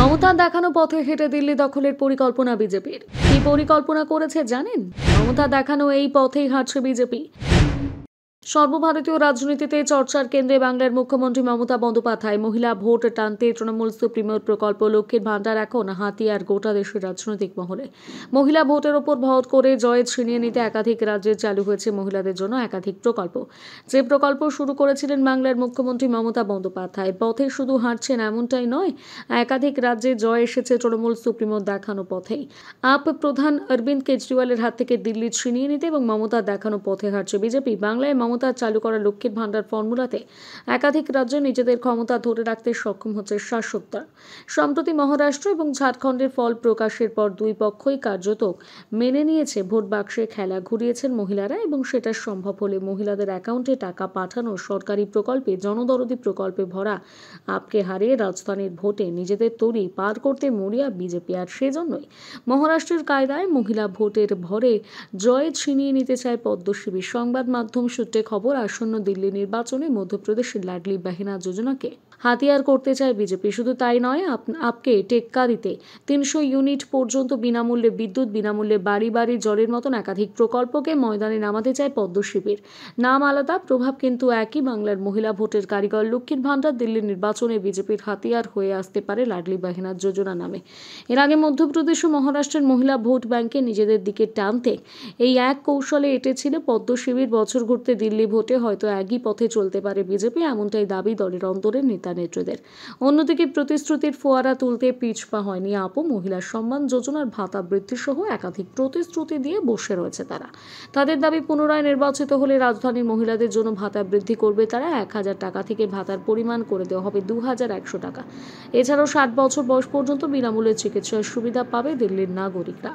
মমতার দেখানো পথে হেঁটে দিল্লি দখলের পরিকল্পনা বিজেপির। কি পরিকল্পনা করেছে জানেন? মমতা দেখানো এই পথেই হাঁটছে বিজেপি। সর্বভারতীয় রাজনীতিতে চর্চার কেন্দ্রে বাংলার মুখ্যমন্ত্রী মমতা বন্দ্যোপাধ্যায়। মহিলা ভোট টানতে তৃণমূল সুপ্রিমোর প্রকল্প লক্ষ্মীর ভান্ডার এখন হাতিয়ার গোটা দেশের রাজনৈতিক মহলে। মহিলা ভোটের ওপর ভর করে জয় ছিনিয়ে নিতে একাধিক রাজ্যে চালু হয়েছে মহিলাদের জন্য একাধিক প্রকল্প। যে প্রকল্প শুরু করেছিলেন বাংলার মুখ্যমন্ত্রী মমতা বন্দ্যোপাধ্যায়, পথে শুধু হাঁটছেন এমনটাই নয়, একাধিক রাজ্যে জয় এসেছে তৃণমূল সুপ্রিমোর দেখানো পথেই। আপ প্রধান অরবিন্দ কেজরিওয়ালের হাত থেকে দিল্লি ছিনিয়ে নিতে এবং মমতার দেখানো পথে হাঁটছে বিজেপি। বাংলায় মমতার চালু করা লক্ষ্মীর ভান্ডার ফর্মুলাতে একাধিক রাজ্যে নিজেদের ক্ষমতা ধরে রাখতে সক্ষম হচ্ছে শাসকরা। সম্প্রতি মহারাষ্ট্র এবং ঝাড়খণ্ডের ফল প্রকাশের পর দুই পক্ষই কার্যত মেনে নিয়েছে ভোট বাক্সে খেলা ঘুরিয়েছেন মহিলারা, এবং সেটা সম্ভব হলে মহিলাদের অ্যাকাউন্টে টাকা পাঠানো সরকারি প্রকল্পে, জনদরদি প্রকল্পে ভরা আপকে হারিয়ে রাজধানীর ভোটে নিজেদের তরি পার করতে মরিয়া বিজেপি। আর সেজন্যই মহারাষ্ট্রের কায়দায় মহিলা ভোটের ভরে জয় ছিনিয়ে নিতে চায় পদ্মশিবির। সংবাদ মাধ্যম সূত্রে খবর, আসন্ন দিল্লি নির্বাচনে মধ্যপ্রদেশের লাডলি বাহিনা যোজনাকে হাতিয়ার করতে চায় বিজেপি। শুধু তাই নয়, আপকে টেক্কা দিতে 300 ইউনিট পর্যন্ত বিনামূল্যে বিদ্যুৎ, বিনামূল্যে বাড়ি বাড়ি জলের মতন একাধিক প্রকল্পকে ময়দানে নামাতে চায় পদ্মশিবির। নাম আলাদা, প্রভাব কিন্তু একই। বাংলার মহিলা ভোটের কারিগর লক্ষ্মীর ভান্ডার দিল্লির নির্বাচনে বিজেপির হাতিয়ার হয়ে আসতে পারে লাডলি বাহিনা যোজনা নামে। এর আগে মধ্যপ্রদেশ ও মহারাষ্ট্রের মহিলা ভোট ব্যাংকে নিজেদের দিকে টানতে এই এক কৌশলে এঁটেছিল পদ্মশিবির। বছর ঘুরতে দিল্লি ভোটে হয়তো একই পথে চলতে পারে বিজেপি, এমনটাই দাবি দলের অন্তরের নেতা নেত্রীদের। অন্যদিকে প্রতিশ্রুতির ফোয়ারা তুলতে পিছপা হয়নি আপও। মহিলা সম্মান যোজনার ভাতা বৃদ্ধি সহ একাধিক প্রতিশ্রুতি দিয়ে বসে রয়েছে তারা। তাদের দাবি, পুনরায় নির্বাচিত হলে রাজধানীর মহিলাদের জন্য ভাতা বৃদ্ধি করবে তারা। 1000 টাকা থেকে ভাতার পরিমাণ করে দেওয়া হবে 2100 টাকা। এছাড়াও 60 বছর বয়স পর্যন্ত বিনামূল্যে চিকিৎসার সুবিধা পাবে দিল্লির নাগরিকরা।